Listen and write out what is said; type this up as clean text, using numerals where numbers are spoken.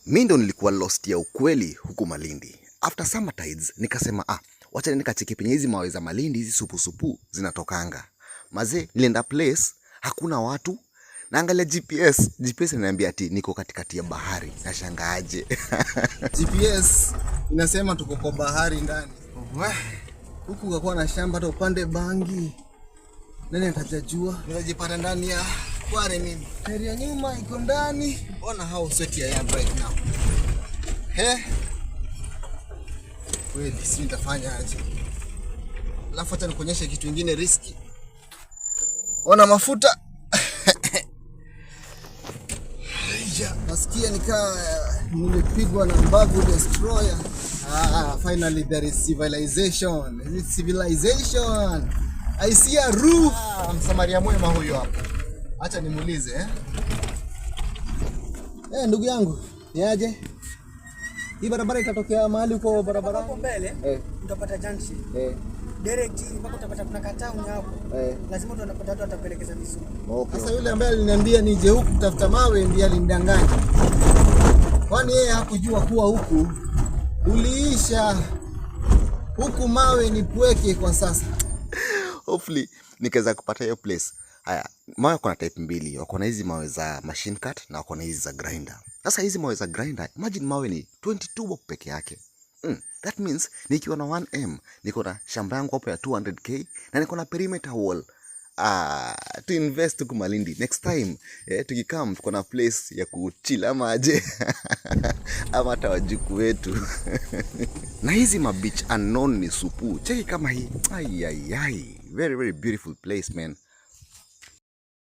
Mimi ndo nilikuwa lost ya ukweli huku Malindi. After summer tides nikasema wacha nikacheki penye hizi mawe za Malindi, hizi supu zinatokanga. Mazee nilienda place hakuna watu. Naangalia GPS inaniambia ati niko katikati ya bahari. Nashangaaje. GPS inasema tuko kwa bahari ndani. Huku ukakuwa na shamba hata upande bangi. Nani atajua? Unajipata ndani ya kware mimi. Area nyuma iko ndani. Ona how sweaty I am right now. Kweli si nitafanya aje? Alafu hata nikuonyeshe kitu kingine riski. Ona mafuta. Nasikia nikaa nimepigwa na mbavu destroyer. Finally there is civilization. Is it civilization? I see a roof. Msamaria mwema huyo hapo. Acha nimuulize ndugu yangu, niaje? Hii barabara itatokea mahali uko barabara hapo mbele, utapata junction. Direct mpaka utapata kuna town hapo. Lazima tu unapata watu atapelekeza vizuri. Okay. Sasa yule ambaye aliniambia nije huku kutafuta mawe ndiye alinidanganya. Kwani yeye hakujua kuwa huku uliisha. Huku mawe ni pweke kwa sasa. Hopefully nikaweza kupata hiyo place. Haya, mawe kuna type mbili. Wako na hizi mawe za machine cut na wako na hizi za grinder. Sasa hizi mawe za grinder, imagine mawe ni 22 bob peke yake. That means nikiwa na 1M, niko na shamba yangu hapo ya 200k na niko na perimeter wall. To invest huku Malindi. Next time, tukikam tuko na place ya kuchill ama aje. Ama hata wajuku wetu. Na hizi ma beach unknown ni supu. Cheki kama hii. Very very beautiful place, man.